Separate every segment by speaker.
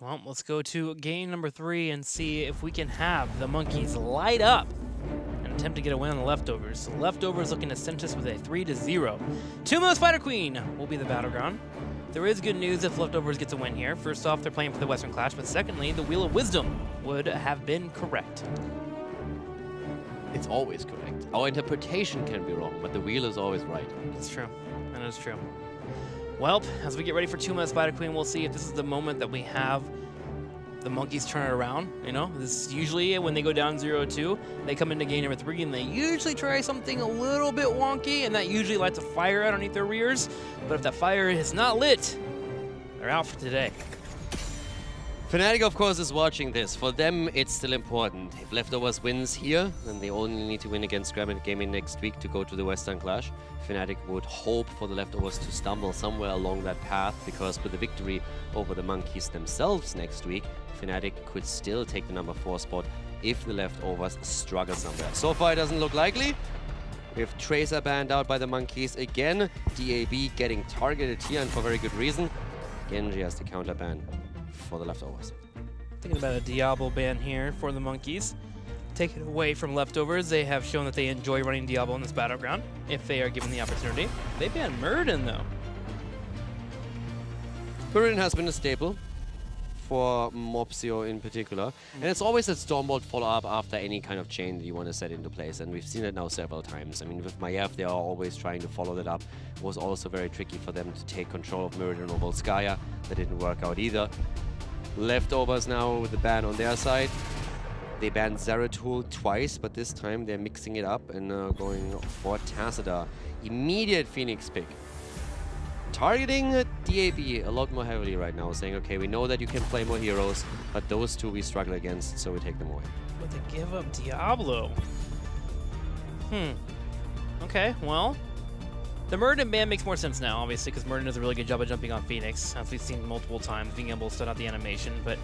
Speaker 1: Well, let's go to game number 3 and see if we can have the Monkeys light up and attempt to get a win on the Leftovers. So Leftovers looking to cinch us with a 3-0. Two-Mo Spider Queen will be the battleground. There is good news if Leftovers gets a win here. First off, they're playing for the Western Clash, but secondly, the Wheel of Wisdom would have been correct.
Speaker 2: It's always correct. Our interpretation can be wrong, but the wheel is always right.
Speaker 1: That's true. That is true. Well, as we get ready for Two-Man Spider Queen, we'll see if this is the moment that we have the Monkeys turn it around. You know, this is usually when they go down 0-2, they come into game number 3 and they usually try something a little bit wonky, and that usually lights a fire underneath their rears. But if that fire is not lit, they're out for today.
Speaker 2: Fnatic, of course, is watching this. For them, it's still important. If Leftovers wins here, then they only need to win against Granite Gaming next week to go to the Western Clash. Fnatic would hope for the Leftovers to stumble somewhere along that path, because with the victory over the Monkeys themselves next week, Fnatic could still take the number 4 spot if the Leftovers struggle somewhere. So far, it doesn't look likely. We have Tracer banned out by the Monkeys again. DAB getting targeted here, and for very good reason. Genji has the counter ban for the Leftovers.
Speaker 1: Thinking about a Diablo ban here for the Monkeys. Take it away from Leftovers. They have shown that they enjoy running Diablo in this battleground if they are given the opportunity. They banned Muradin though.
Speaker 2: Muradin has been a staple for Mopsio in particular. And it's always a Stormbolt follow-up after any kind of chain that you want to set into place. And we've seen it now several times. I mean, with Maiev, they are always trying to follow that up. It was also very tricky for them to take control of Muradin or Volskaya. That didn't work out either. Leftovers now with the ban on their side. They banned Zeratul twice, but this time they're mixing it up and going for Tassadar. Immediate Phoenix pick. Targeting DAB a lot more heavily right now, saying, okay, we know that you can play more heroes, but those two we struggle against, so we take them away.
Speaker 1: But they give up Diablo. Okay, well, the Muradin ban makes more sense now, obviously, because Muradin does a really good job of jumping on Phoenix, as we've seen multiple times, being able to set out the animation. But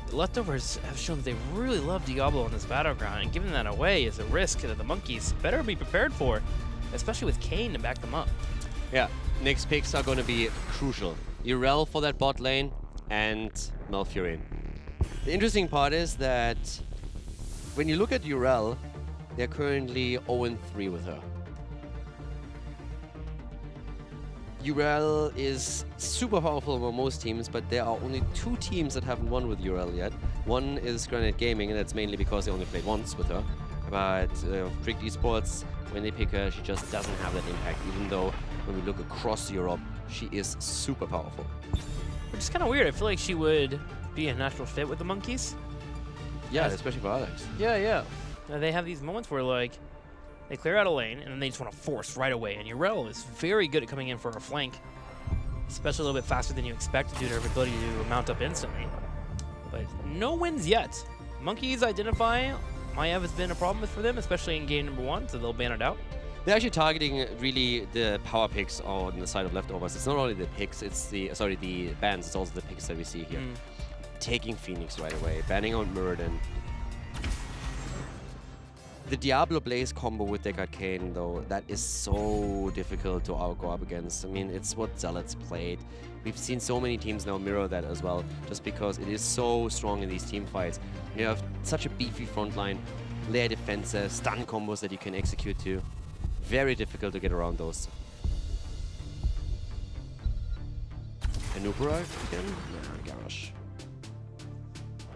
Speaker 1: the Leftovers have shown that they really love Diablo in this battleground, and giving that away is a risk that the Monkeys better be prepared for, especially with Kayn to back them up.
Speaker 2: Yeah, next picks are going to be crucial. Urel for that bot lane and Malfurion. The interesting part is that when you look at Urel, they're currently 0-3 with her. Urel is super powerful over most teams, but there are only 2 teams that haven't won with Urel yet. One is Granite Gaming, and that's mainly because they only played once with her. But Trick Esports, when they pick her, she just doesn't have that impact, even though when we look across Europe, she is super powerful.
Speaker 1: Which is kind of weird. I feel like she would be a natural fit with the Monkeys.
Speaker 2: Yeah, especially for Alex.
Speaker 1: Yeah. They have these moments where, like, they clear out a lane, and then they just want to force right away. And Urel is very good at coming in for her flank, especially a little bit faster than you expect due to her ability to mount up instantly. But no wins yet. Monkeys identify Maiev has been a problem for them, especially in game number 1, so they'll ban it out.
Speaker 2: They're actually targeting really the power picks on the side of Leftovers. It's not only the picks, it's the bans, it's also the picks that we see here. Taking Phoenix right away, banning out Muradin. The Diablo Blaze combo with Deckard Cain, though, that is so difficult to go up against. I mean, it's what Zealots played. We've seen so many teams now mirror that as well, just because it is so strong in these team fights. You have such a beefy front line, layer defenses, stun combos that you can execute too. Very difficult to get around those. Anoop arrived again? Yeah, Garrosh.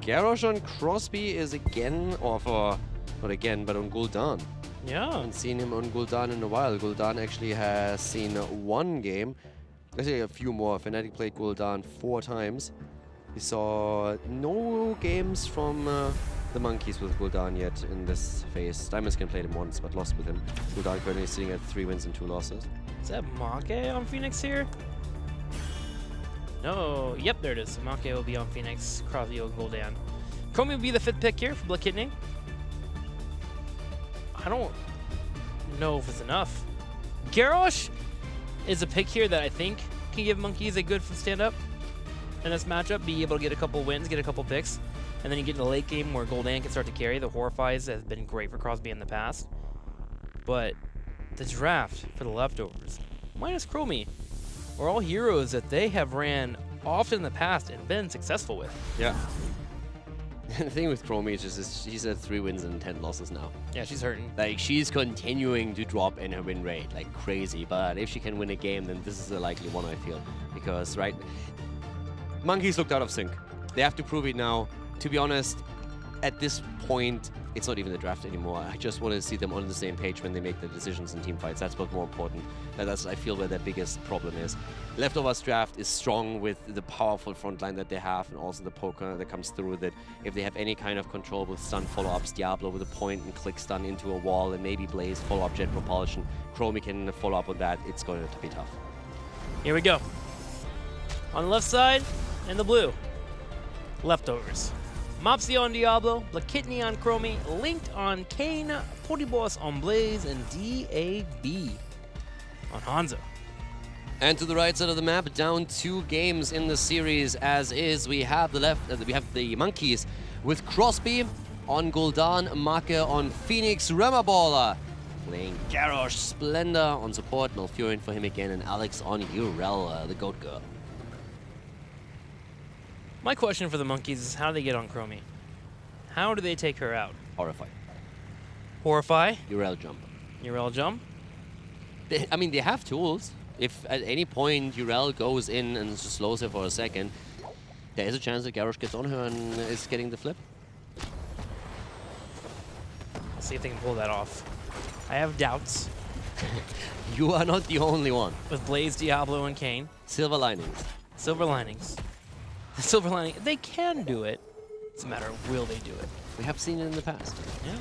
Speaker 2: Garrosh on Crosby is again, or for, not again, but on Gul'dan.
Speaker 1: Yeah.
Speaker 2: I haven't seen him on Gul'dan in a while. Gul'dan actually has seen 1 game. Actually, a few more. Fnatic played Gul'dan 4 times. We saw no games from the Monkeys with Gul'dan yet in this phase. Diamondskin played him once, but lost with him. Gul'dan currently sitting at 3 wins and 2 losses.
Speaker 1: Is that Make on Phoenix here? No. Yep, there it is. Make will be on Phoenix. Crosby will Gul'dan. Chromie will be the 5th pick here for Black Kidney. I don't know if it's enough. Garrosh is a pick here that I think can give Monkeys a good stand-up in this matchup, be able to get a couple wins, get a couple picks, and then you get in the late game where Gul'dan can start to carry. The Horrifies has been great for Crosby in the past. But the draft for the Leftovers, minus Chromie, are all heroes that they have ran often in the past and been successful with.
Speaker 2: Yeah. The thing with Chromie is just she's at 3 wins and 10 losses now.
Speaker 1: Yeah, she's hurting.
Speaker 2: Like, she's continuing to drop in her win rate like crazy, but if she can win a game, then this is a likely one, I feel. Because, right, Monkeys looked out of sync. They have to prove it now. To be honest, at this point, it's not even the draft anymore. I just want to see them on the same page when they make the decisions in team fights. That's what's more important. That's, I feel, where their biggest problem is. Leftovers draft is strong with the powerful front line that they have and also the poker that comes through with it. If they have any kind of control with stun follow-ups, Diablo with a point and click stun into a wall, and maybe Blaze follow-up jet propulsion, Chromie can follow up on that, it's going to be tough.
Speaker 1: Here we go. On the left side, and the blue. Leftovers. Mopsio on Diablo, Blakitny on Chromie, Linked on Kane, Poryboss on Blaze, and DAB on Hanzo.
Speaker 2: And to the right side of the map, down 2 games in the series as is. We have the Monkeys with Crosby on Gul'dan, Make on Phoenix, Remaballer playing Garrosh, Splendor on support, Malfurion for him again, and Alex on Urel, the Goat Girl.
Speaker 1: My question for the Monkeys is how do they get on Chromie? How do they take her out?
Speaker 2: Horrify.
Speaker 1: Horrify?
Speaker 2: Urel jump.
Speaker 1: Urel jump?
Speaker 2: I mean, they have tools. If at any point Urel goes in and just slows her for a second, there is a chance that Garrosh gets on her and is getting the flip.
Speaker 1: Let's see if they can pull that off. I have doubts.
Speaker 2: You are not the only one.
Speaker 1: With Blaze, Diablo, and Kane.
Speaker 2: Silver linings.
Speaker 1: Silver linings. The silver lining, they can do it. It's a matter of will they do it.
Speaker 2: We have seen it in the past.
Speaker 1: Yeah.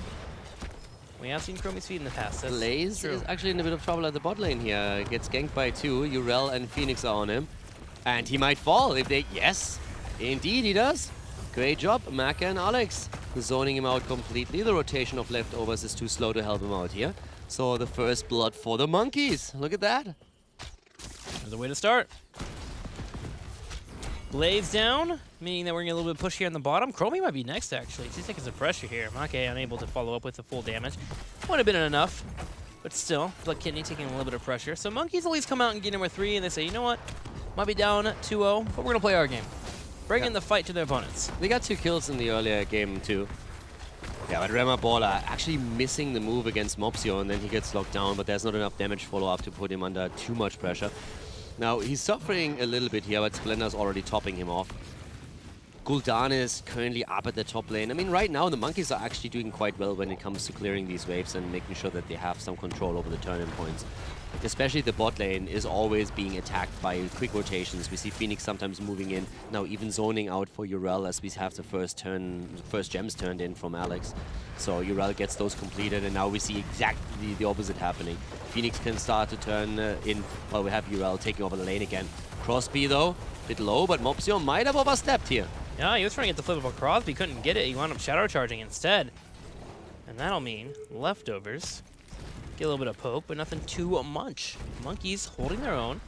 Speaker 1: We have seen Chromie's feet in the past. That's
Speaker 2: Blaze
Speaker 1: true.
Speaker 2: is actually in a bit of trouble at the bot lane here. Gets ganked by 2. Urel and Phoenix are on him. And he might fall if they... Yes, indeed he does. Great job, Maka and Alex. Zoning him out completely. The rotation of leftovers is too slow to help him out here. So the first blood for the Monkeys. Look at that.
Speaker 1: There's a way to start. Blaze down, meaning that we're getting a little bit of push here on the bottom. Chromie might be next, actually. She's taking some pressure here. Make unable to follow up with the full damage. Wouldn't have been enough, but still, Blakitny taking a little bit of pressure. So Monkeys always come out and get number 3, and they say, you know what? Might be down 2-0, but we're going to play our game. Bring in the fight to their opponents.
Speaker 2: They got 2 kills in the earlier game, too. Yeah, but Remaballer actually missing the move against Mopsio, and then he gets locked down, but there's not enough damage follow-up to put him under too much pressure. Now, he's suffering a little bit here, but Splendor's already topping him off. Gul'dan is currently up at the top lane. I mean, right now, the Monkeys are actually doing quite well when it comes to clearing these waves and making sure that they have some control over the turn-in points. Especially the bot lane is always being attacked by quick rotations. We see Phoenix sometimes moving in, now even zoning out for Urel as we have the first gems turned in from Alex. So Urel gets those completed, and now we see exactly the opposite happening. Phoenix can start to turn in while we have Urel taking over the lane again. Crosby, though, a bit low, but Mopsio might have overstepped here.
Speaker 1: Yeah, he was trying to get the flip of a Crosby, couldn't get it. He wound up shadow charging instead. And that'll mean leftovers. Get a little bit of poke, but nothing too much. Monkeys holding their own.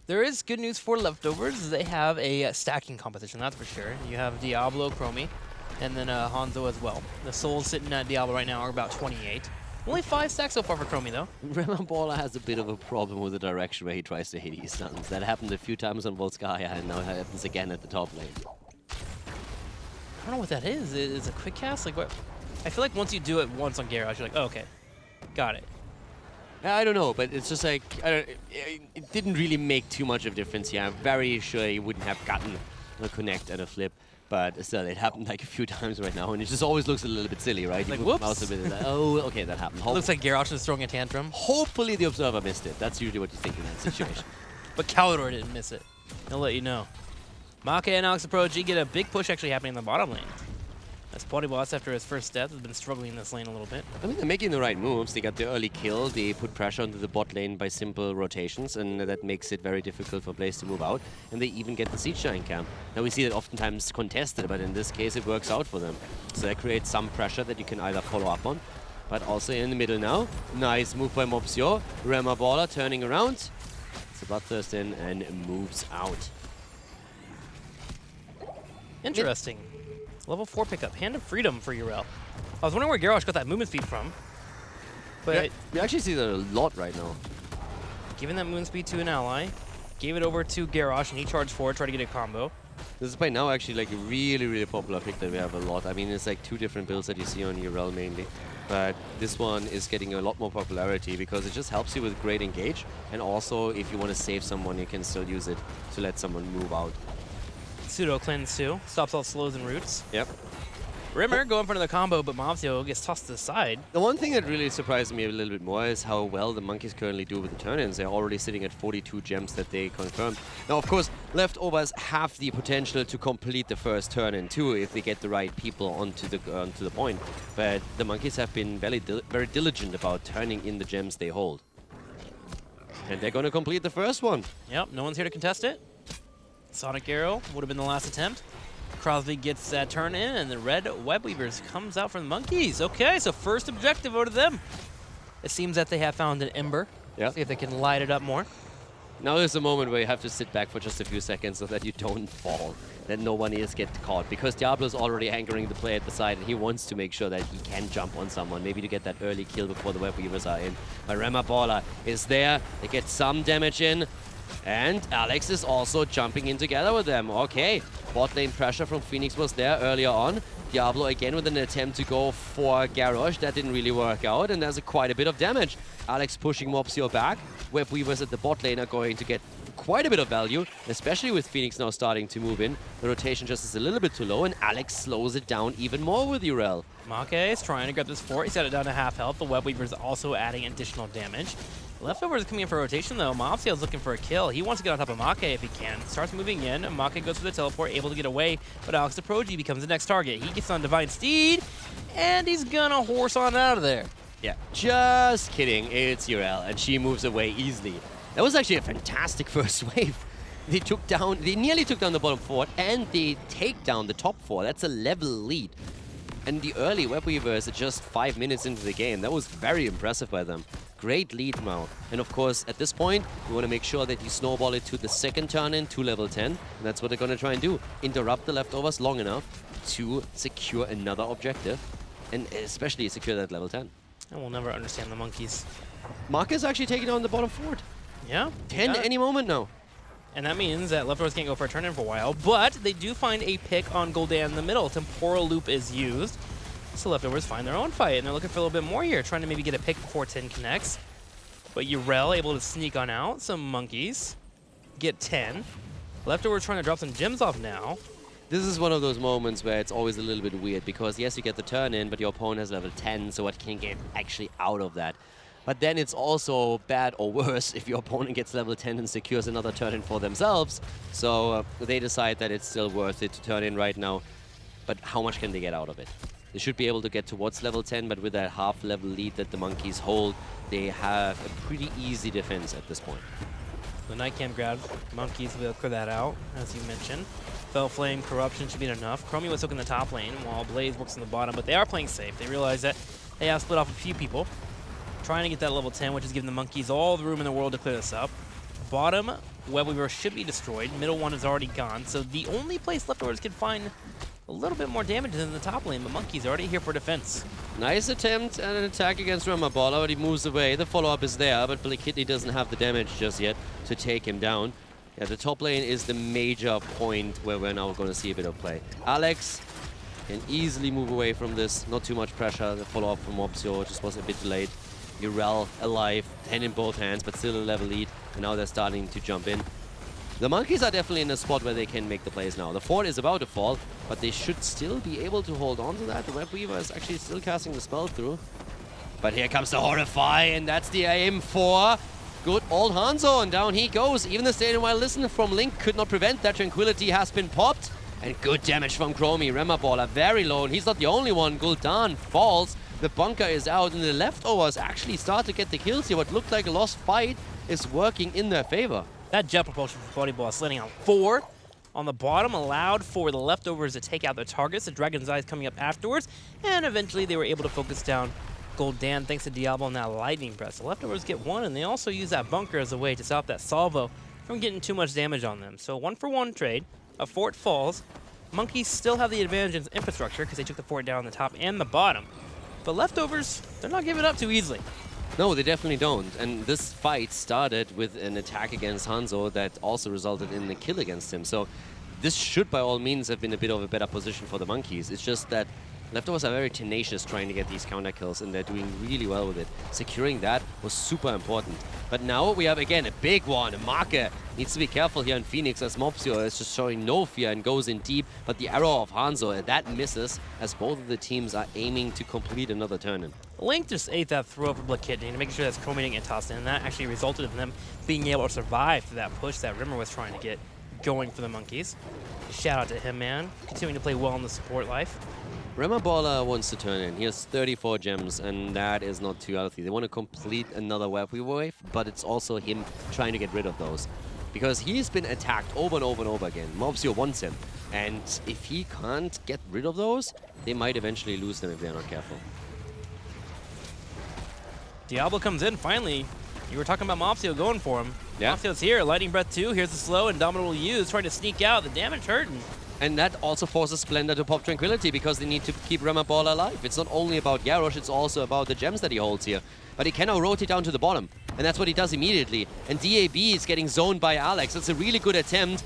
Speaker 1: There is good news for leftovers. They have a stacking competition, that's for sure. You have Diablo, Chromie, and then Hanzo as well. The souls sitting at Diablo right now are about 28. Only 5 stacks so far for Chromie, though.
Speaker 2: Remaballer has a bit of a problem with the direction where he tries to hit his stuns. That happened a few times on Volskaya, and now it happens again at the top lane.
Speaker 1: I don't know what that is. Is it a quick cast? Like what? I feel like once you do it once on Garrosh, you're like, oh, okay, got it.
Speaker 2: I don't know, but it's just like, it didn't really make too much of a difference here. I'm very sure he wouldn't have gotten a connect and a flip, but still, it happened like a few times right now, and it just always looks a little bit silly, right?
Speaker 1: Like,
Speaker 2: you
Speaker 1: whoops.
Speaker 2: Mouse a bit like, oh, okay, that happened.
Speaker 1: Looks like Garrosh is throwing a tantrum.
Speaker 2: Hopefully the observer missed it. That's usually what you think in that situation.
Speaker 1: But Calidor didn't miss it. He'll let you know. Make and Alex Pro G get a big push actually happening in the bottom lane. As Poryboss, after his first death, has been struggling in this lane a little bit.
Speaker 2: I mean, they're making the right moves. They got the early kill. They put pressure onto the bot lane by simple rotations, and that makes it very difficult for Blaze to move out. And they even get the Siege Giant camp. Now, we see that oftentimes contested, but in this case, it works out for them. So that creates some pressure that you can either follow up on, but also in the middle now. Nice move by Mopsio. Remaballer turning around. So Bloodthirst in and moves out.
Speaker 1: Interesting. Level 4 pickup. Hand of Freedom for Urel. I was wondering where Garrosh got that movement speed from. But
Speaker 2: yeah, we actually see that a lot right now.
Speaker 1: giving that movement speed to an ally. gave it over to Garrosh, and he charged forward, tried to get a combo.
Speaker 2: This is by now actually like a really, really popular pick that we have a lot. I mean, it's like 2 different builds that you see on URL mainly. But this one is getting a lot more popularity because it just helps you with great engage. And also, if you want to save someone, you can still use it to let someone move out.
Speaker 1: Pseudo cleanse too. Stops all slows and roots.
Speaker 2: Yep.
Speaker 1: Rimmer going for another combo, but Mobsio gets tossed to the side.
Speaker 2: The one thing that really surprised me a little bit more is how well the Monkeys currently do with the turn-ins. They're already sitting at 42 gems that they confirmed. Now, of course, leftovers have the potential to complete the first turn-in too if they get the right people onto the point. But the Monkeys have been very diligent about turning in the gems they hold. And they're going to complete the first one.
Speaker 1: Yep, no one's here to contest it. Sonic Arrow would have been the last attempt. Crosby gets that turn in, and the red Web Weavers comes out from the Monkeys. Okay, so first objective over to them. It seems that they have found an ember.
Speaker 2: Yeah.
Speaker 1: See if they can light it up more.
Speaker 2: Now is the moment where you have to sit back for just a few seconds so that you don't fall, that no one else gets caught. Because Diablo's already anchoring the play at the side, and he wants to make sure that he can jump on someone, maybe to get that early kill before the Web Weavers are in. But Rema Baller is there. They get some damage in. And Alex is also jumping in together with them. Okay, bot lane pressure from Phoenix was there earlier on. Diablo again with an attempt to go for Garrosh. That didn't really work out, and there's quite a bit of damage. Alex pushing Mobsio back. Web Weavers at the bot lane are going to get quite a bit of value, especially with Phoenix now starting to move in. The rotation just is a little bit too low, and Alex slows it down even more with Urel.
Speaker 1: Make is trying to grab this fort. He's got it down to half health. The Web Weaver's also adding additional damage. Leftovers coming in for rotation though. Mobsio's looking for a kill. He wants to get on top of Make if he can. Starts moving in. Make goes for the teleport, able to get away, but Alex the Progy becomes the next target. He gets on Divine Steed, and he's gonna horse on out of there.
Speaker 2: Yeah, just kidding. It's Urel, and she moves away easily. That was actually a fantastic first wave. They nearly took down the bottom 4, and they take down the top 4. That's a level lead. And the early Web Weavers are just 5 minutes into the game. That was very impressive by them. Great lead now. And of course, at this point, you want to make sure that you snowball it to the second turn-in, to level 10. And that's what they're going to try and do. Interrupt the leftovers long enough to secure another objective. And especially secure that level 10.
Speaker 1: And we'll never understand the Monkeys.
Speaker 2: Mark is actually taking on the bottom 4.
Speaker 1: Yeah.
Speaker 2: 10 any moment now.
Speaker 1: And that means that leftovers can't go for a turn-in for a while, but they do find a pick on Gul'dan in the middle. Temporal Loop is used, so leftovers find their own fight, and they're looking for a little bit more here, trying to maybe get a pick before 10 connects. But Urel able to sneak on out. Some Monkeys get 10. Leftovers trying to drop some gems off now.
Speaker 2: This is one of those moments where it's always a little bit weird, because yes, you get the turn-in, but your opponent has level 10, so what can you get actually out of that? But then it's also bad or worse if your opponent gets level 10 and secures another turn-in for themselves. So they decide that it's still worth it to turn in right now. But how much can they get out of it? They should be able to get towards level 10, but with that half-level lead that the Monkeys hold, they have a pretty easy defense at this point.
Speaker 1: The Night Camp grab, Monkeys will clear that out, as you mentioned. Fell Flame, Corruption should be enough. Chromie was looking the top lane, while Blaze works on the bottom, but they are playing safe. They realize that they have split off a few people, trying to get that level 10, which is giving the Monkeys all the room in the world to clear this up. Bottom Web Weaver should be destroyed. Middle one is already gone, so the only place leftovers can find a little bit more damage than the top lane, but Monkeys are already here for defense.
Speaker 2: Nice attempt at an attack against Ramabala, but he moves away. The follow-up is there, but Black Kidney doesn't have the damage just yet to take him down. Yeah, the top lane is the major point where we're now going to see a bit of play. Alex can easily move away from this. Not too much pressure. The follow-up from Mobsio just was a bit delayed. Urel alive, 10 in both hands, but still a level lead. And now they're starting to jump in. The Monkeys are definitely in a spot where they can make the plays now. The fort is about to fall, but they should still be able to hold on to that. The Web Weaver is actually still casting the spell through. But here comes the Horrify, and that's the aim for good old Hanzo, and down he goes. Even the Stadium Wild Listen from Link could not prevent that. Tranquility has been popped, and good damage from Chromie. Remaballer very low, and he's not the only one. Gul'dan falls. The bunker is out, and the leftovers actually start to get the kills here. What looked like a lost fight is working in their favor.
Speaker 1: That jet propulsion from Body Boss landing on 4 on the bottom allowed for the leftovers to take out their targets. The Dragon's Eyes coming up afterwards, and eventually they were able to focus down Gul'dan thanks to Diablo and that Lightning Breath. The leftovers get 1, and they also use that bunker as a way to stop that salvo from getting too much damage on them. So 1-for-1 trade. A fort falls. Monkeys still have the advantage in infrastructure because they took the fort down on the top and the bottom. But leftovers, they're not giving up too easily.
Speaker 2: No, they definitely don't. And this fight started with an attack against Hanzo that also resulted in a kill against him. So this should, by all means, have been a bit of a better position for the Monkeys. It's just that Leftovers are very tenacious trying to get these counter kills, and they're doing really well with it. Securing that was super important. But now we have, again, a big one. Marke needs to be careful here in Phoenix, as Mopsio is just showing no fear and goes in deep. But the arrow of Hanzo, that misses, as both of the teams are aiming to complete another turn-in.
Speaker 1: Link just ate that throw for Blakidney to make sure that Chromie didn't get tossed in, and that actually resulted in them being able to survive through that push that Rimmer was trying to get going for the Monkeys. Shout out to him, man. Continuing to play well in the support life.
Speaker 2: Rimmer Baller wants to turn in. He has 34 gems, and that is not too healthy. They want to complete another wave, but it's also him trying to get rid of those. Because he's been attacked over and over and over again. Mopsio wants him. And if he can't get rid of those, they might eventually lose them if they're not careful.
Speaker 1: Diablo comes in, finally. You were talking about Mopsio going for him.
Speaker 2: Yeah.
Speaker 1: Mopsio's here, Lightning Breath 2, here's the slow, Indomitable use, trying to sneak out, the damage hurting.
Speaker 2: And that also forces Splendor to pop Tranquility because they need to keep Remaball alive. It's not only about Garrosh, it's also about the gems that he holds here. But he cannot rotate down to the bottom. And that's what he does immediately. And DAB is getting zoned by Alex. It's a really good attempt.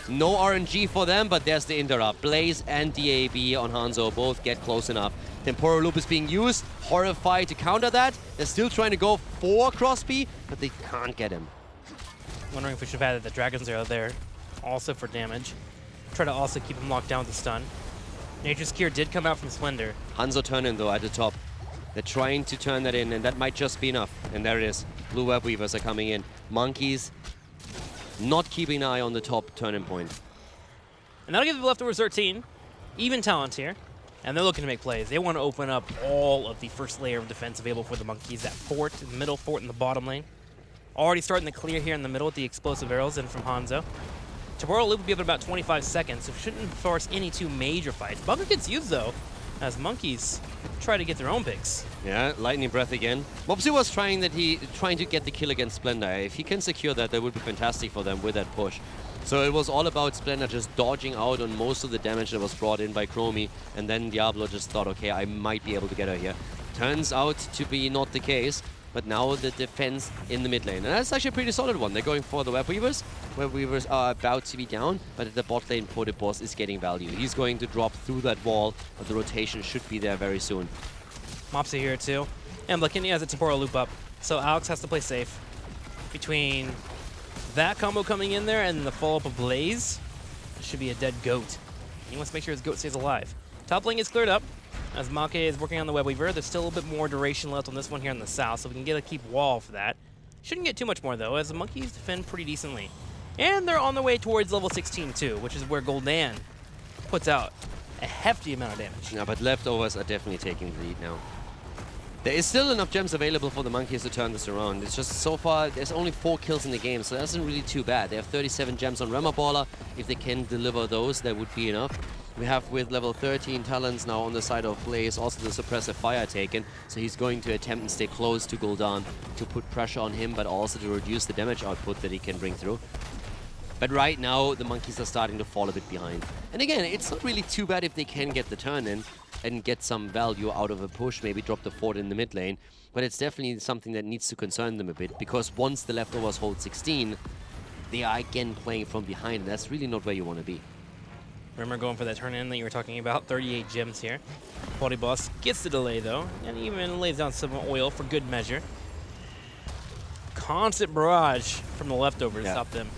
Speaker 2: No RNG for them, but there's the interrupt. Blaze and DAB on Hanzo both get close enough. Temporal Loop is being used. Horrified to counter that. They're still trying to go for Crosby, but they can't get him.
Speaker 1: Wondering if we should have added the Dragon's Arrow there, also for damage. Try to also keep him locked down with the stun. Nature's Cure did come out from Splendor.
Speaker 2: Hanzo turn in though at the top. They're trying to turn that in, and that might just be enough. And there it is. Blue Web Weavers are coming in. Monkeys not keeping an eye on the top turn-in point.
Speaker 1: And that'll give the Leftovers 13. Even talent here. And they're looking to make plays. They want to open up all of the first layer of defense available for the Monkeys. That fort in the middle, fort in the bottom lane. Already starting to clear here in the middle with the explosive arrows in from Hanzo. Temporal Loop will be up in about 25 seconds, so shouldn't force any two major fights. Bunker gets used, though, as Monkeys try to get their own picks.
Speaker 2: Yeah, Lightning Breath again. Mopsy was trying to get the kill against Splendor. If he can secure that, that would be fantastic for them with that push. So it was all about Splendor just dodging out on most of the damage that was brought in by Chromie, and then Diablo just thought, okay, I might be able to get her here. Turns out to be not the case. But now the defense in the mid lane. And that's actually a pretty solid one. They're going for the Web Weavers. Web Weavers are about to be down, but the bot lane Pote Boss is getting value. He's going to drop through that wall, but the rotation should be there very soon.
Speaker 1: Mopsy here too. And Blakini has a Temporal Loop up. So Alex has to play safe. Between that combo coming in there and the follow-up of Blaze, it should be a dead goat. He wants to make sure his goat stays alive. Top lane is cleared up. As Make is working on the Web Weaver, there's still a little bit more duration left on this one here in the south, so we can get a keep wall for that. Shouldn't get too much more, though, as the Monkeys defend pretty decently. And they're on their way towards level 16, too, which is where Goldan puts out a hefty amount of damage.
Speaker 2: Yeah, but Leftovers are definitely taking the lead now. There is still enough gems available for the Monkeys to turn this around. It's just so far, there's only 4 kills in the game, so that's not really too bad. They have 37 gems on Remaballer. If they can deliver those, that would be enough. We have with level 13 talents now on the side of Blaze, also the suppressive fire taken, so he's going to attempt and stay close to Gul'dan to put pressure on him, but also to reduce the damage output that he can bring through. But right now, the Monkeys are starting to fall a bit behind. And again, it's not really too bad if they can get the turn in and get some value out of a push, maybe drop the fort in the mid lane, but it's definitely something that needs to concern them a bit, because once the Leftovers hold 16, they are again playing from behind, and that's really not where you want to be.
Speaker 1: Remember going for that turn-in that you were talking about, 38 gems here. Pote Boss gets the delay, though, and even lays down some oil for good measure. Constant barrage from the Leftovers to stop them.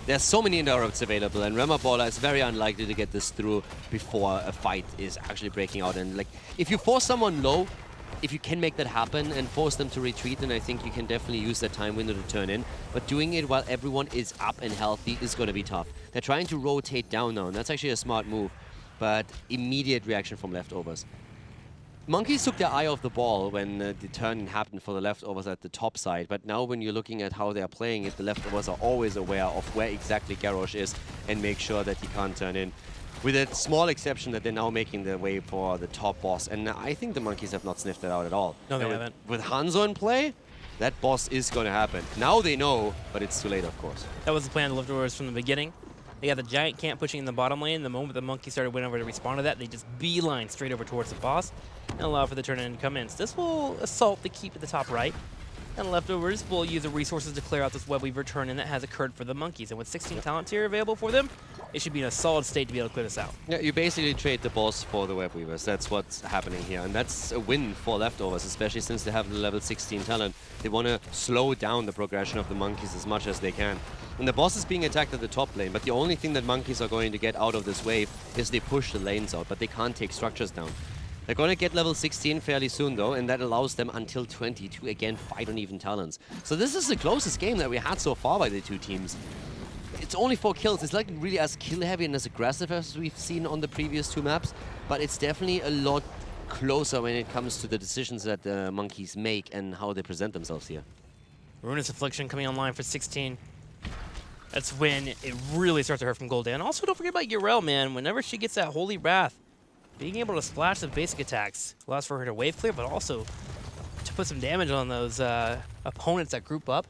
Speaker 2: There's so many interrupts available, and Remaballer is very unlikely to get this through before a fight is actually breaking out. And like, if you force someone low, if you can make that happen and force them to retreat, then I think you can definitely use that time window to turn in. But doing it while everyone is up and healthy is going to be tough. They're trying to rotate down now, and that's actually a smart move. But immediate reaction from Leftovers. Monkeys took their eye off the ball when the turn happened for the Leftovers at the top side, but now when you're looking at how they're playing it, the Leftovers are always aware of where exactly Garrosh is and make sure that he can't turn in. With a small exception that they're now making their way for the top boss, and I think the Monkeys have not sniffed that out at all.
Speaker 1: No, they haven't.
Speaker 2: With Hanzo in play, that boss is going to happen. Now they know, but it's too late, of course.
Speaker 1: That was the plan of the Leftovers from the beginning. They got the giant camp pushing in the bottom lane. The moment the Monkeys started went over to respond to that, they just beeline straight over towards the boss and allow for the turn-in to come in. So this will assault the keep at the top right. And Leftovers will use the resources to clear out this Web Weaver turn-in that has occurred for the Monkeys. And with 16 talent tier available for them, it should be in a solid state to be able to clear this out.
Speaker 2: Yeah, you basically trade the boss for the Web Weavers. That's what's happening here. And that's a win for Leftovers, especially since they have the level 16 talent. They want to slow down the progression of the Monkeys as much as they can. And the boss is being attacked at the top lane, but the only thing that Monkeys are going to get out of this wave is they push the lanes out, but they can't take structures down. They're going to get level 16 fairly soon, though, and that allows them until 20 to, again, fight on even talents. So this is the closest game that we had so far by the two teams. It's only 4 kills. It's like really as kill-heavy and as aggressive as we've seen on the previous 2 maps, but it's definitely a lot closer when it comes to the decisions that the Monkeys make and how they present themselves here.
Speaker 1: Ruinous Affliction coming online for 16. That's when it really starts to hurt from Gul'dan. Also, don't forget about Yrel, man. Whenever she gets that Holy Wrath, being able to splash the basic attacks allows for her to wave clear, but also to put some damage on those opponents that group up.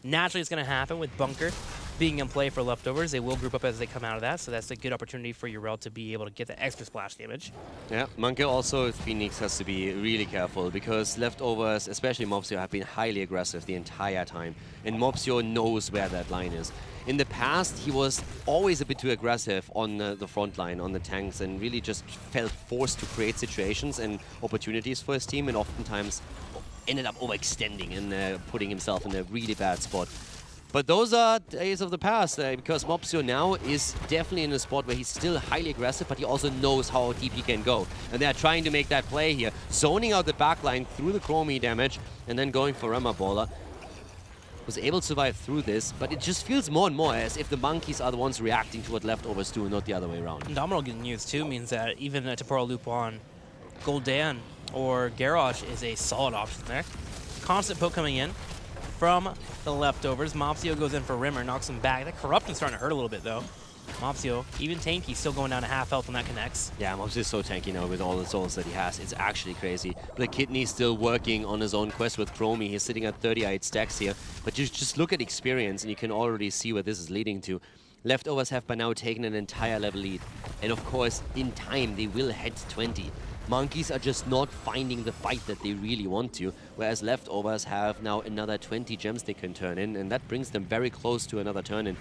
Speaker 1: Naturally, it's going to happen with Bunker being in play for Leftovers. They will group up as they come out of that, so that's a good opportunity for Yrel to be able to get the extra splash damage.
Speaker 2: Yeah, Monkey also, Phoenix has to be really careful because Leftovers, especially Mopsio, have been highly aggressive the entire time. And Mopsio knows where that line is. In the past, he was always a bit too aggressive on the front line, on the tanks, and really just felt forced to create situations and opportunities for his team, and oftentimes ended up overextending and putting himself in a really bad spot. But those are days of the past, because Mopsio now is definitely in a spot where he's still highly aggressive, but he also knows how deep he can go. And they're trying to make that play here, zoning out the backline through the Chromie damage, and then going for Rama Baller. Was able to survive through this, but it just feels more and more as if the Monkeys are the ones reacting to what Leftovers do, not the other way around.
Speaker 1: Domino getting used too means that even a temporal loop on Gul'dan or Garrosh is a solid option there. Constant poke coming in from the Leftovers. Mopsio goes in for Rimmer, knocks him back. That Corruption's starting to hurt a little bit though. Mopsio, even tanky, still going down to half health when that connects.
Speaker 2: Yeah, Mopsio is so tanky now with all the souls that he has. It's actually crazy. The Kidney's still working on his own quest with Chromie. He's sitting at 38 stacks here. But you just look at experience and you can already see where this is leading to. Leftovers have by now taken an entire level lead. And of course, in time, they will head 20. Monkeys are just not finding the fight that they really want to, whereas Leftovers have now another 20 gems they can turn in, and that brings them very close to another turn-in.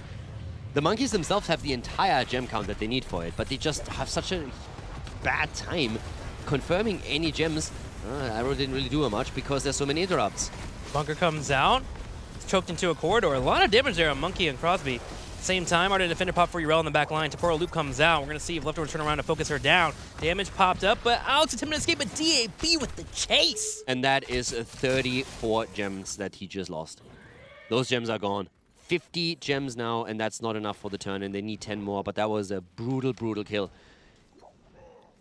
Speaker 2: The Monkeys themselves have the entire gem count that they need for it, but they just have such a bad time confirming any gems. Arrow didn't really do much because there's so many interrupts.
Speaker 1: Bunker comes out. It's choked into a corridor. A lot of damage there on Monkey and Crosby. Same time, Ardent Defender pop for Yrel in the back line. Temporal Loop comes out. We're going to see if Leftovers turn around to focus her down. Damage popped up, but Alex attempted to escape, but DAB with the chase.
Speaker 2: And that is 34 gems that he just lost. Those gems are gone. 50 gems now, and that's not enough for the turn, and they need 10 more, but that was a brutal, brutal kill.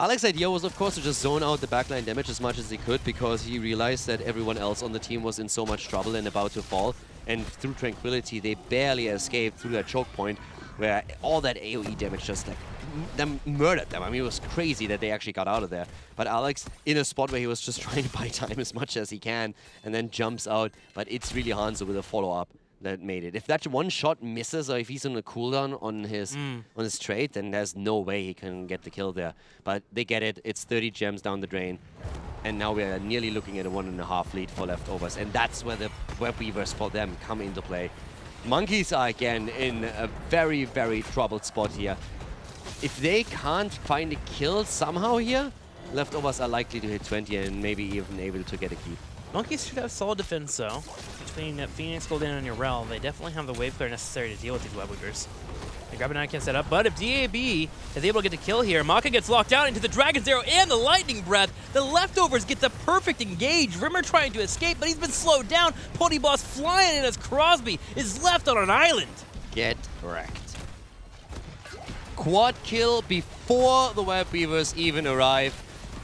Speaker 2: Alex's idea was, of course, to just zone out the backline damage as much as he could, because he realized that everyone else on the team was in so much trouble and about to fall, and through Tranquility, they barely escaped through that choke point, where all that AoE damage just, like, them murdered them. I mean, it was crazy that they actually got out of there. But Alex, in a spot where he was just trying to buy time as much as he can, and then jumps out, but it's really Hanzo with a follow-up that made it. If that one shot misses, or if he's on a cooldown on his trade, then there's no way he can get the kill there. But they get it. It's 30 gems down the drain. And now we're nearly looking at a 1.5 lead for Leftovers. And that's where the Web Weavers for them come into play. Monkeys are again in a very, very troubled spot here. If they can't find a kill somehow here, Leftovers are likely to hit 20 and maybe even able to get a keep.
Speaker 1: Monkeys should have solid defense, though. Between Phoenix, Gul'dan, and Yrel, they definitely have the wave clear necessary to deal with these Web Weavers. They grab an icon set up, but if DAB is able to get the kill here, Maka gets locked out into the Dragon's Arrow and the Lightning Breath. The Leftovers get the perfect engage. Rimmer trying to escape, but he's been slowed down. Pony Boss flying in as Crosby is left on an island.
Speaker 2: Get wrecked. Quad kill before the Web Weavers even arrive.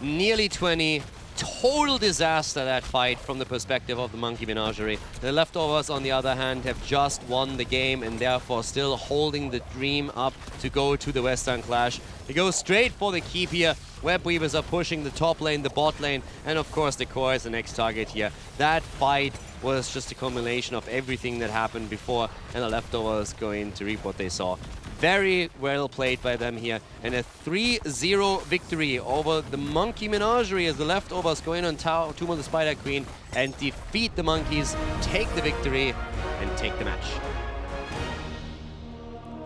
Speaker 2: Nearly 20. Total disaster, that fight, from the perspective of the Monkey Menagerie. The Leftovers, on the other hand, have just won the game and therefore still holding the dream up to go to the Western Clash. They go straight for the keep here. Web Weavers are pushing the top lane, the bot lane, and of course the core is the next target here. That fight was just a combination of everything that happened before, and the Leftovers going to reap what they saw. Very well played by them here. And a 3-0 victory over the Monkey Menagerie as the leftovers go in on Tomb of the Spider Queen and defeat the Monkeys, take the victory, and take the match.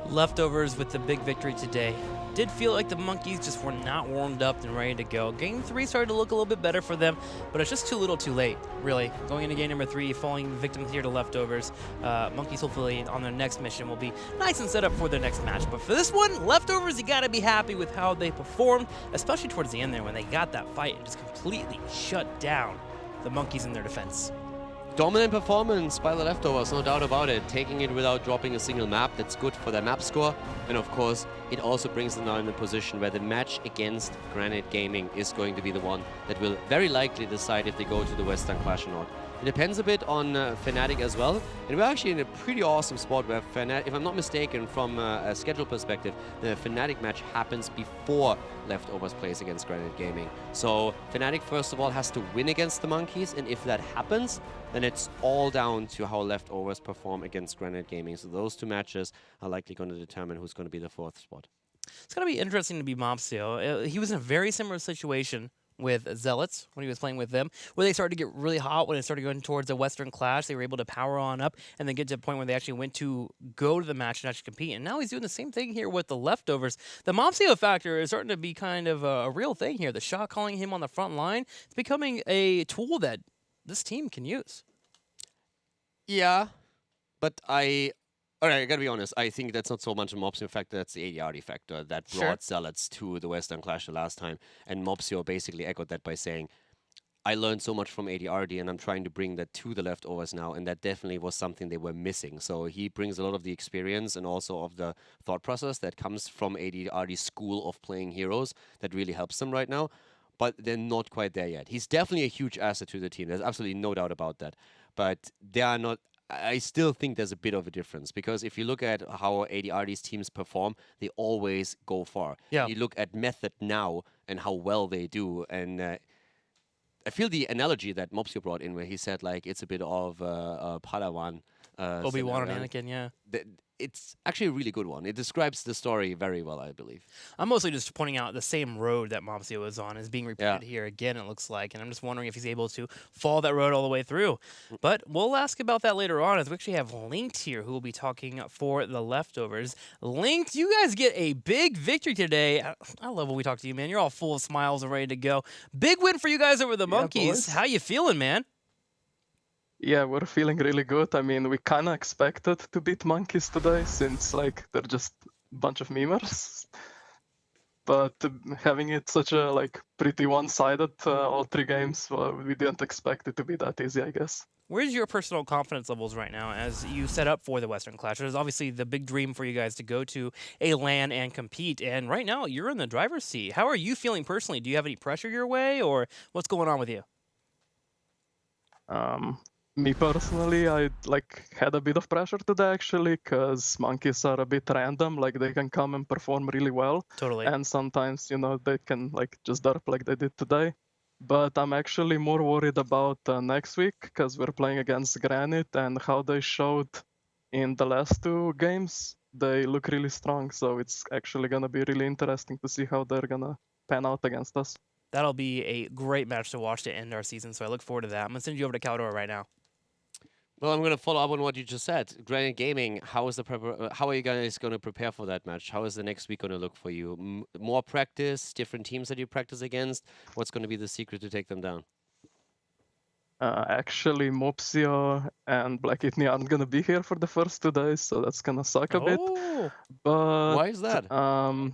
Speaker 1: Leftovers with the big victory today. Did feel like the Monkeys just were not warmed up and ready to go. Game 3 started to look a little bit better for them, but it's just too little too late, really. Going into game number 3, falling victim here to Leftovers. Monkeys hopefully on their next mission will be nice and set up for their next match. But for this one, Leftovers, you gotta be happy with how they performed, especially towards the end there when they got that fight and just completely shut down the Monkeys in their defense.
Speaker 2: Dominant performance by the Leftovers, no doubt about it. Taking it without dropping a single map, that's good for their map score. And of course, it also brings them now in a position where the match against Granite Gaming is going to be the one that will very likely decide if they go to the Western Clash or not. It depends a bit on Fnatic as well. And we're actually in a pretty awesome spot where Fnatic, if I'm not mistaken, from a schedule perspective, the Fnatic match happens before Leftovers plays against Granite Gaming. So Fnatic, first of all, has to win against the Monkeys. And if that happens, then it's all down to how Leftovers perform against Granite Gaming. So those two matches are likely going to determine who's going to be the 4th spot.
Speaker 1: It's going to be interesting to be Mopsio. He was in a very similar situation with Zealots when he was playing with them, where they started to get really hot when it started going towards the Western Clash. They were able to power on up and then get to the point where they actually went to go to the match and actually compete. And now he's doing the same thing here with the Leftovers. The Mopsio factor is starting to be kind of a real thing here. The shot calling him on the front line, it's becoming a tool that this team can use.
Speaker 2: Yeah, but I gotta be honest, I think that's not so much a Mopsio factor, that's the ADRD factor that brought Zealots to the Western Clash the last time. And Mopsio basically echoed that by saying, I learned so much from ADRD and I'm trying to bring that to the Leftovers now, and that definitely was something they were missing. So he brings a lot of the experience and also of the thought process that comes from ADRD's school of playing heroes that really helps them right now, but they're not quite there yet. He's definitely a huge asset to the team, there's absolutely no doubt about that. But they are not. I still think there's a bit of a difference because if you look at how ADRD's teams perform, they always go far.
Speaker 1: Yeah.
Speaker 2: You look at Method now and how well they do, and I feel the analogy that Mopsio brought in, where he said like it's a bit of Padawan.
Speaker 1: Obi-Wan and Anakin, yeah.
Speaker 2: It's actually a really good one. It describes the story very well, I believe.
Speaker 1: I'm mostly just pointing out the same road that Mopsio is on is being repeated here again, it looks like. And I'm just wondering if he's able to follow that road all the way through. But we'll ask about that later on as we actually have Linked here who will be talking for the Leftovers. Linked, you guys get a big victory today. I love when we talk to you, man. You're all full of smiles and ready to go. Big win for you guys over the Monkeys. How you feeling, man?
Speaker 3: Yeah, we're feeling really good. I mean, we kind of expected to beat Monkeys today since, like, they're just a bunch of memers. But having it such a, like, pretty one-sided, all 3 games, well, we didn't expect it to be that easy, I guess.
Speaker 1: Where's your personal confidence levels right now as you set up for the Western Clash? There's obviously the big dream for you guys to go to a LAN and compete, and right now you're in the driver's seat. How are you feeling personally? Do you have any pressure your way, or what's going on with you?
Speaker 3: Me personally, I had a bit of pressure today actually, because Monkeys are a bit random. Like they can come and perform really well,
Speaker 1: Totally.
Speaker 3: and sometimes they can just derp like they did today. But I'm actually more worried about next week because we're playing against Granite and how they showed in the last 2 games. They look really strong, so it's actually gonna be really interesting to see how they're gonna pan out against us.
Speaker 1: That'll be a great match to watch to end our season, so I look forward to that. I'm gonna send you over to Caldor right now.
Speaker 2: Well, I'm going to follow up on what you just said. Granite Gaming, how are you guys going to prepare for that match? How is the next week going to look for you? More practice, different teams that you practice against? What's going to be the secret to take them down?
Speaker 3: Actually, Mopsio and Black Kidney aren't gonna be here for the first 2 days, so that's gonna suck a bit. But
Speaker 2: why is that?
Speaker 3: I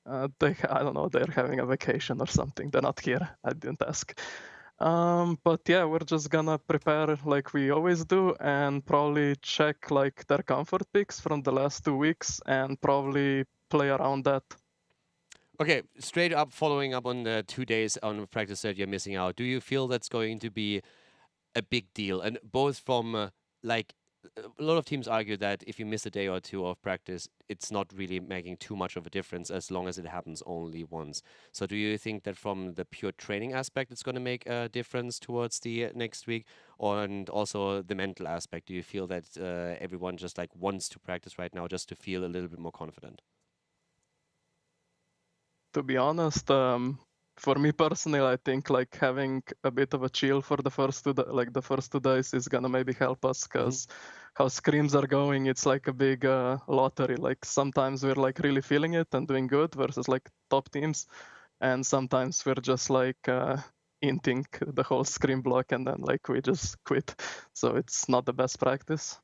Speaker 3: don't know, they're having a vacation or something. They're not here. I didn't ask. But yeah, we're just gonna prepare like we always do and probably check like their comfort picks from the last 2 weeks and probably play around that.
Speaker 2: Okay, straight up following up on the 2 days on practice that you're missing out, do you feel that's going to be a big deal? And both from like a lot of teams argue that if you miss a day or two of practice, it's not really making too much of a difference as long as it happens only once. So do you think that from the pure training aspect, it's going to make a difference towards the next week? And also the mental aspect, do you feel that everyone just like wants to practice right now just to feel a little bit more confident?
Speaker 3: To be honest, for me personally, I think like having a bit of a chill for the first like the first 2 days is gonna maybe help us, because how scrims are going, it's like a big lottery. Like sometimes we're like really feeling it and doing good versus like top teams, and sometimes we're just like inting the whole scrim block and then like we just quit. So it's not the best practice.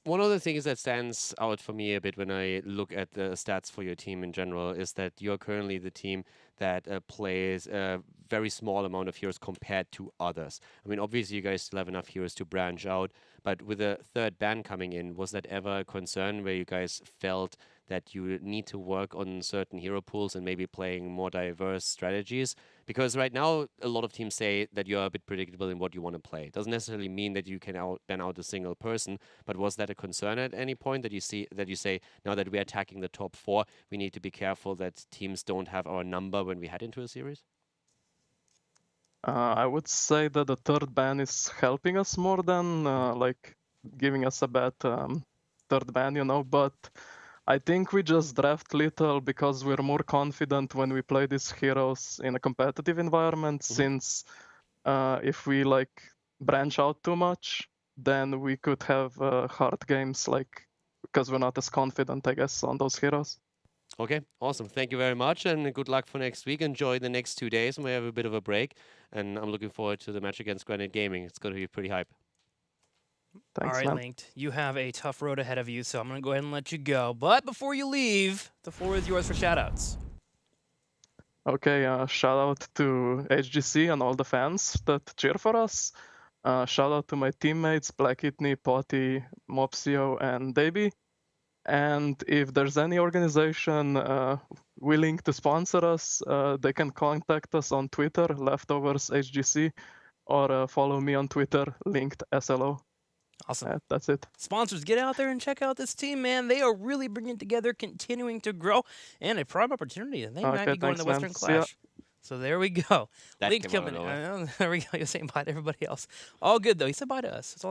Speaker 2: One of the things that stands out for me a bit when I look at the stats for your team in general is that you're currently the team that plays a very small amount of heroes compared to others. I mean, obviously, you guys still have enough heroes to branch out, but with a third ban coming in, was that ever a concern where you guys felt that you need to work on certain hero pools and maybe playing more diverse strategies? Because right now, a lot of teams say that you're a bit predictable in what you want to play. It doesn't necessarily mean that you can ban out a single person, but was that a concern at any point that you say now that we're attacking the top four, we need to be careful that teams don't have our number when we head into a series?
Speaker 3: I would say that the third ban is helping us more than like giving us a bad third ban, you know. But I think we just draft little because we're more confident when we play these heroes in a competitive environment. Since if we like branch out too much, then we could have hard games, like because we're not as confident, I guess, on those heroes.
Speaker 2: Okay, awesome. Thank you very much, and good luck for next week. Enjoy the next 2 days, and we have a bit of a break. And I'm looking forward to the match against Granite Gaming. It's going to be pretty hype.
Speaker 3: Thanks,
Speaker 1: All right,
Speaker 3: man.
Speaker 1: Linked. You have a tough road ahead of you, so I'm going to go ahead and let you go. But before you leave, the floor is yours for shoutouts.
Speaker 3: Okay, shout out to HGC and all the fans that cheer for us. Shout out to my teammates, Black Kidney, Potty, Mopsio, and Davey. And if there's any organization willing to sponsor us, they can contact us on Twitter, Leftovers HGC, or follow me on Twitter, linked SLO.
Speaker 1: Awesome.
Speaker 3: That's it.
Speaker 1: Sponsors, get out there and check out this team, man. They are really bringing together, continuing to grow, and a prime opportunity. They might be going to the Western Clash. So there we go.
Speaker 2: That
Speaker 1: Linked
Speaker 2: came out of
Speaker 1: coming.
Speaker 2: nowhere.
Speaker 1: There we go. You're saying bye to everybody else. All good, though. He said bye to us. That's all